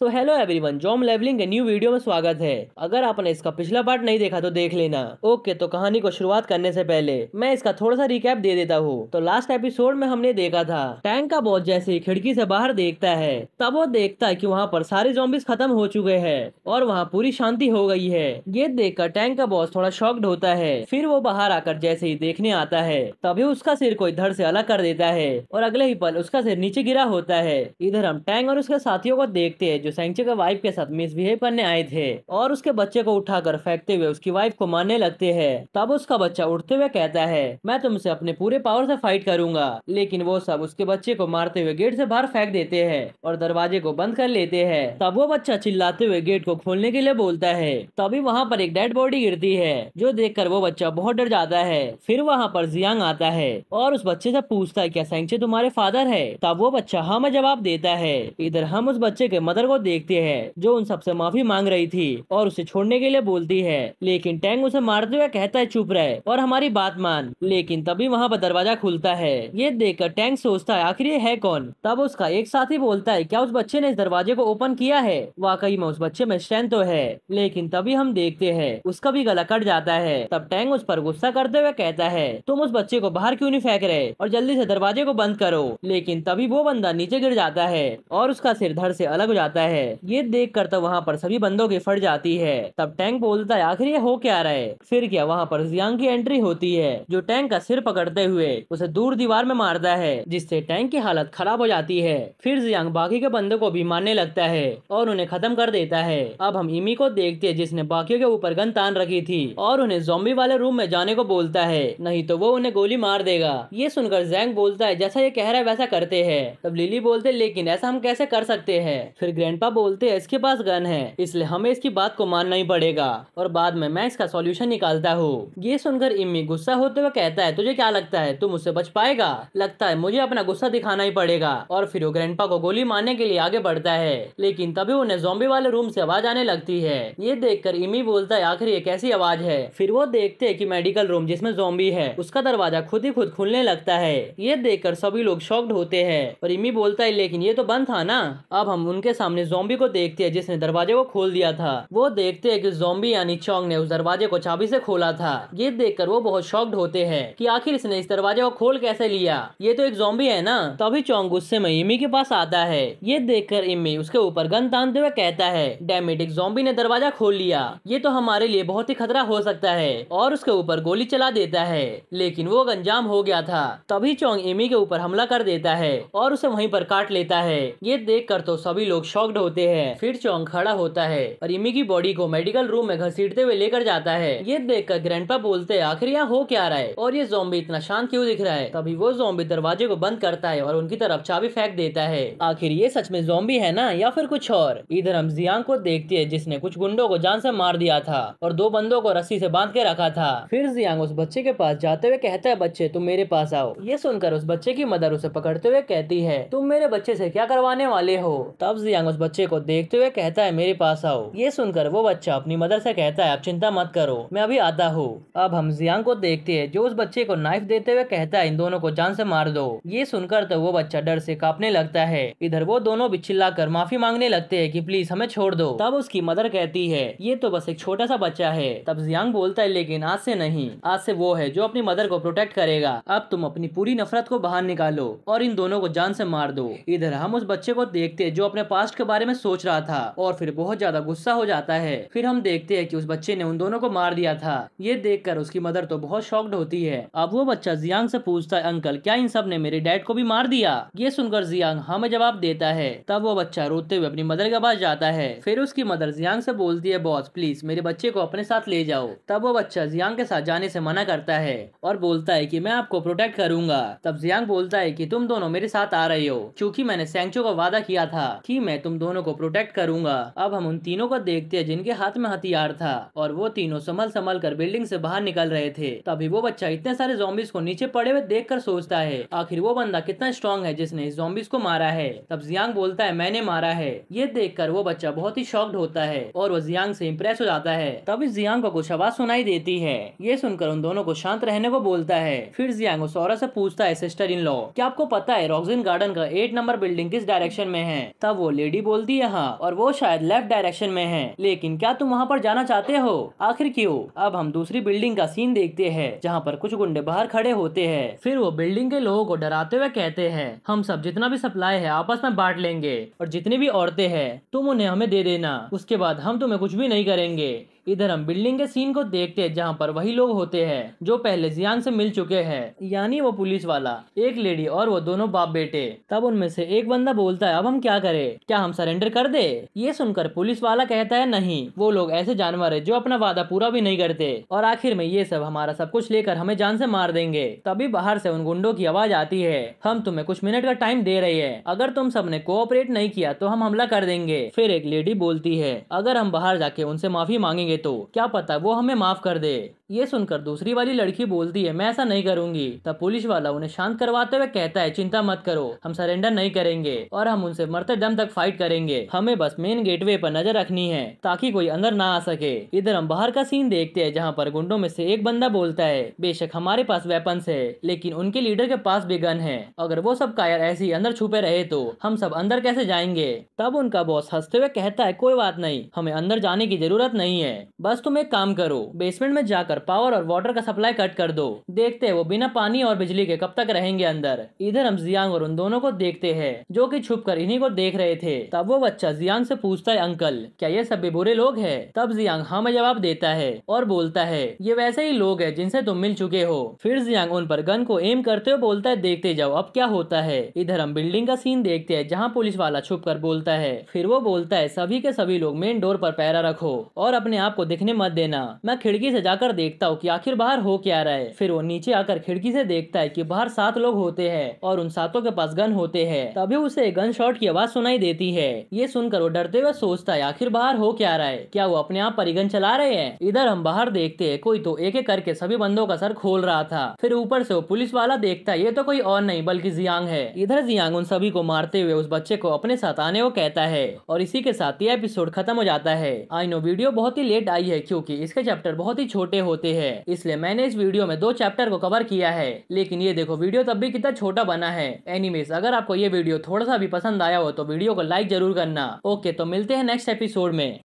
सो hello everyone, जॉम लेवलिंग के न्यू वीडियो में स्वागत है। अगर आपने इसका पिछला पार्ट नहीं देखा तो देख लेना। ओके, तो कहानी को शुरुआत करने से पहले मैं इसका थोड़ा सा रिकैप दे देता हूँ। तो लास्ट एपिसोड में हमने देखा था टैंक का बॉस जैसे ही खिड़की से बाहर देखता है तब वो देखता है कि वहाँ पर सारे ज़ॉम्बीज़ खत्म हो चुके हैं और वहाँ पूरी शांति हो गई है। ये देखकर टैंक का बॉस थोड़ा शॉक्ड होता है। फिर वो बाहर आकर जैसे ही देखने आता है तभी उसका सिर कोई धड़ से अलग कर देता है और अगले ही पल उसका सिर नीचे गिरा होता है। इधर हम टैंक और उसके साथियों को देखते हैं जो सैंक्चो के वाइफ के साथ मिसबिहेव करने आए थे और उसके बच्चे को उठाकर फेंकते हुए उसकी वाइफ को मारने लगते हैं। तब उसका बच्चा उठते हुए कहता है, मैं तुमसे अपने पूरे पावर से फाइट करूंगा। लेकिन वो सब उसके बच्चे को मारते हुए गेट से बाहर फेंक देते हैं और दरवाजे को बंद कर लेते हैं। तब वो बच्चा चिल्लाते हुए गेट को खोलने के लिए बोलता है। तभी वहाँ पर एक डेड बॉडी गिरती है जो देखकर वो बच्चा बहुत डर जाता है। फिर वहाँ पर जियांग आता है और उस बच्चे से पूछता है, क्या सैंक्चो तुम्हारे फादर है? तब वो बच्चा हाँ में जवाब देता है। इधर हम उस बच्चे के मदर को देखते हैं जो उन सबसे माफी मांग रही थी और उसे छोड़ने के लिए बोलती है। लेकिन टैंग उसे मारते हुए कहता है, चुप रहे और हमारी बात मान। लेकिन तभी वहाँ पर दरवाजा खुलता है। ये देखकर टैंग सोचता है, आखिर ये है कौन? तब उसका एक साथी बोलता है, क्या उस बच्चे ने इस दरवाजे को ओपन किया है? वाकई में उस बच्चे में स्ट्रेंथ तो है। लेकिन तभी हम देखते हैं उसका भी गला कट जाता है। तब टैंग उस पर गुस्सा करते हुए कहता है, तुम उस बच्चे को बाहर क्यों नहीं फेंक रहे और जल्दी से दरवाजे को बंद करो। लेकिन तभी वो बंदा नीचे गिर जाता है और उसका सिर धड़ से अलग हो जाता है। ये देख कर तो वहाँ पर सभी बंदों की फट जाती है। तब टैंक बोलता है, आखिर ये हो क्या रहा है? फिर क्या वहाँ पर जियांग की एंट्री होती है जो टैंक का सिर पकड़ते हुए उसे दूर दीवार में मारता है जिससे टैंक की हालत खराब हो जाती है। फिर जियांग बाकी के बंदों को भी मारने लगता है और उन्हें खत्म कर देता है। अब हम इमी को देखते हैं जिसने बाकियों के ऊपर गन तान रखी थी और उन्हें ज़ॉम्बी वाले रूम में जाने को बोलता है, नहीं तो वो उन्हें गोली मार देगा। ये सुनकर जैंग बोलता है, जैसा ये कह रहा है वैसा करते हैं। तब लिली बोलते, लेकिन ऐसा हम कैसे कर सकते हैं? फिर ग्रैंडपा बोलते हैं, इसके पास गन है इसलिए हमें इसकी बात को मानना ही पड़ेगा और बाद में मैं इसका सॉल्यूशन निकालता हूँ। ये सुनकर इम्मी गुस्सा होते हुए कहता है, तुझे क्या लगता है तुम उससे बच पाएगा? लगता है मुझे अपना गुस्सा दिखाना ही पड़ेगा। और फिर वो ग्रैंडपा को गोली मारने के लिए आगे बढ़ता है। लेकिन तभी उन्हें ज़ॉम्बी वाले रूम से आवाज आने लगती है। ये देखकर इम्मी बोलता है, आखिर ये कैसी आवाज है? फिर वो देखते हैं कि मेडिकल रूम जिसमें ज़ॉम्बी है उसका दरवाजा खुद ही खुद खुलने लगता है। ये देखकर सभी लोग शॉक्ड होते हैं और इम्मी बोलता है, लेकिन ये तो बंद था ना। अब हम उनके सामने ज़ॉम्बी को देखते हैं जिसने दरवाजे को खोल दिया था। वो देखते हैं कि ज़ॉम्बी यानी चोंग ने उस दरवाजे को चाबी से खोला था। ये देखकर वो बहुत शॉक्ड होते हैं कि आखिर इसने इस दरवाजे को खोल कैसे लिया, ये तो एक ज़ॉम्बी है ना। तभी चोंग गुस्से में इम्मी के पास आता है। ये देखकर इम्मी उसके ऊपर गन तानते हुए कहता है, डैम इट, एक ज़ॉम्बी ने दरवाजा खोल लिया, ये तो हमारे लिए बहुत ही खतरा हो सकता है। और उसके ऊपर गोली चला देता है लेकिन वो गन जाम हो गया था। तभी चोंग इम्मी के ऊपर हमला कर देता है और उसे वहीं पर काट लेता है। ये देखकर तो सभी लोग शॉक्ड होते हैं। फिर चोंग खड़ा होता है और इम्मी की बॉडी को मेडिकल रूम में घसीटते हुए लेकर जाता है। ये देखकर ग्रैंडपा बोलते हैं, आखिर यहाँ हो क्या रहा है और ये ज़ॉम्बी इतना शांत क्यों दिख रहा है? तभी वो ज़ॉम्बी दरवाजे को बंद करता है और उनकी तरफ चाबी फेंक देता है। आखिर ये सच में ज़ॉम्बी है ना या फिर कुछ और? इधर हम जियांग को देखते हैं जिसने कुछ गुंडों को जान से मार दिया था और 2 बंदों को रस्सी से बांध के रखा था। फिर जियांग उस बच्चे के पास जाते हुए कहता है, बच्चे तुम मेरे पास आओ। ये सुनकर उस बच्चे की मदर उसे पकड़ते हुए कहती है, तुम मेरे बच्चे से क्या करवाने वाले हो? तब जियांग उस बच्चे को देखते हुए कहता है, मेरे पास आओ। ये सुनकर वो बच्चा अपनी मदर से कहता है, आप चिंता मत करो, मैं अभी आता हूँ। अब हम जियांग को देखते हैं जो उस बच्चे को नाइफ देते हुए कहता है, इन दोनों को जान से मार दो। ये सुनकर तो वो बच्चा डर से कांपने लगता है। इधर वो दोनों भी चिल्लाकर माफी मांगने लगते हैं कि प्लीज हमें छोड़ दो। तब उसकी मदर कहती है, ये तो बस एक छोटा सा बच्चा है। तब जियांग बोलता है, लेकिन आज से नहीं, आज से वो है जो अपनी मदर को प्रोटेक्ट करेगा। अब तुम अपनी पूरी नफरत को बाहर निकालो और इन दोनों को जान से मार दो। इधर हम उस बच्चे को देखते हैं जो अपने पास्ट के बारे में सोच रहा था और फिर बहुत ज्यादा गुस्सा हो जाता है। फिर हम देखते हैं कि उस बच्चे ने उन दोनों को मार दिया था। ये देखकर उसकी मदर तो बहुत शॉक्ड होती है। अब वो बच्चा जियांग से पूछता है, अंकल क्या इन सब ने मेरे डैड को भी मार दिया? ये सुनकर जियांग हाँ में जवाब देता है। तब वो बच्चा रोते हुए अपनी मदर के पास जाता है। फिर उसकी मदर जियांग से बोलती है, बॉस प्लीज मेरे बच्चे को अपने साथ ले जाओ। तब वो बच्चा जियांग के साथ जाने से मना करता है और बोलता है कि मैं आपको प्रोटेक्ट करूंगा। तब जियांग बोलता है कि तुम दोनों मेरे साथ आ रहे हो क्योंकि मैंने सैंक्चो को वादा किया था कि मैं तुम दोनों को प्रोटेक्ट करूंगा। अब हम उन तीनों को देखते हैं जिनके हाथ में हथियार था और वो तीनों संभल संभल कर बिल्डिंग से बाहर निकल रहे थे। तभी वो बच्चा इतने सारे ज़ॉम्बीज़ को नीचे पड़े हुए देखकर सोचता है, आखिर वो बंदा कितना स्ट्रॉन्ग है जिसने इस ज़ॉम्बीज़ को मारा है। तब जियांग बोलता है, मैंने मारा है। ये देखकर वो बच्चा बहुत ही शॉक्ड होता है और वो जियांग से इम्प्रेस हो जाता है। तभी जियांग को कुछ आवाज सुनाई देती है। ये सुनकर उन दोनों को शांत रहने को बोलता है। फिर जियांग उस औरत से पूछता है, सिस्टर इन लॉ क्या आपको पता है रॉक्सिन गार्डन का 8 नंबर बिल्डिंग किस डायरेक्शन में है? तब वो लेडी बोलती है हाँ, और वो शायद लेफ्ट डायरेक्शन में है। लेकिन क्या तुम वहाँ पर जाना चाहते हो? आखिर क्यों? अब हम दूसरी बिल्डिंग का सीन देखते हैं जहाँ पर कुछ गुंडे बाहर खड़े होते हैं। फिर वो बिल्डिंग के लोगों को डराते हुए कहते हैं हम सब जितना भी सप्लाई है आपस में बांट लेंगे और जितनी भी औरतें हैं तुम उन्हें हमें दे देना, उसके बाद हम तुम्हें कुछ भी नहीं करेंगे। इधर हम बिल्डिंग के सीन को देखते हैं जहाँ पर वही लोग होते हैं जो पहले जियांग से मिल चुके हैं, यानी वो पुलिस वाला, एक लेडी और वो दोनों बाप बेटे। तब उनमें से एक बंदा बोलता है अब हम क्या करें, क्या हम सरेंडर कर दे? ये सुनकर पुलिस वाला कहता है नहीं, वो लोग ऐसे जानवर है जो अपना वादा पूरा भी नहीं करते और आखिर में ये सब हमारा सब कुछ लेकर हमें जान से मार देंगे। तभी बाहर से उन गुंडों की आवाज आती है हम तुम्हें कुछ मिनट का टाइम दे रहे हैं, अगर तुम सबने कोऑपरेट नहीं किया तो हम हमला कर देंगे। फिर एक लेडी बोलती है अगर हम बाहर जाके उनसे माफी मांगेंगे तो क्या पता वो हमें माफ कर दे। ये सुनकर दूसरी वाली लड़की बोलती है मैं ऐसा नहीं करूंगी। तब पुलिस वाला उन्हें शांत करवाते हुए कहता है चिंता मत करो, हम सरेंडर नहीं करेंगे और हम उनसे मरते दम तक फाइट करेंगे, हमें बस मेन गेटवे पर नजर रखनी है ताकि कोई अंदर ना आ सके। इधर हम बाहर का सीन देखते हैं जहाँ पर गुंडों में से एक बंदा बोलता है बेशक हमारे पास वेपन्स है लेकिन उनके लीडर के पास भी गन है, अगर वो सब कायर ऐसे ही अंदर छुपे रहे तो हम सब अंदर कैसे जाएंगे? तब उनका बॉस हंसते हुए कहता है कोई बात नहीं, हमें अंदर जाने की जरूरत नहीं है, बस तुम एक काम करो बेसमेंट में जाकर पावर और वाटर का सप्लाई कट कर दो, देखते हैं वो बिना पानी और बिजली के कब तक रहेंगे अंदर। इधर हम जियांग और उन दोनों को देखते हैं जो कि छुपकर इन्हीं को देख रहे थे। तब वो बच्चा जियांग से पूछता है अंकल क्या ये सब भी बुरे लोग हैं? तब जियांग हाँ में जवाब देता है और बोलता है ये वैसे ही लोग हैं जिनसे तुम मिल चुके हो। फिर जियांग उन पर गन को एम करते हुए बोलता है देखते जाओ अब क्या होता है। इधर हम बिल्डिंग का सीन देखते हैं जहाँ पुलिस वाला छुप कर बोलता है, फिर वो बोलता है सभी के सभी लोग मेन डोर पर पहरा रखो और अपने आप को दिखने मत देना, मैं खिड़की से जाकर देखता हूँ कि आखिर बाहर हो क्या रहा है। फिर वो नीचे आकर खिड़की से देखता है कि बाहर 7 लोग होते हैं और उन 7 के पास गन होते हैं। तभी उसे गन शॉट की आवाज सुनाई देती है। ये सुनकर वो डरते हुए सोचता है आखिर बाहर हो क्या रहा है, क्या वो अपने आप पर गन चला रहे हैं? इधर हम बाहर देखते हैं कोई तो एक एक करके सभी बंदों का सर खोल रहा था। फिर ऊपर से वो पुलिस वाला देखता है ये तो कोई और नहीं बल्कि जियांग है। इधर जियांग उन सभी को मारते हुए उस बच्चे को अपने साथ आने को कहता है और इसी के साथ ये एपिसोड खत्म हो जाता है। आई नो वीडियो बहुत ही लेट आई है क्योंकि इसके चैप्टर बहुत ही छोटे होते हैं, इसलिए मैंने इस वीडियो में 2 चैप्टर को कवर किया है, लेकिन ये देखो वीडियो तब भी कितना छोटा बना है। एनीवेज अगर आपको ये वीडियो थोड़ा सा भी पसंद आया हो तो वीडियो को लाइक जरूर करना। ओके तो मिलते हैं नेक्स्ट एपिसोड में।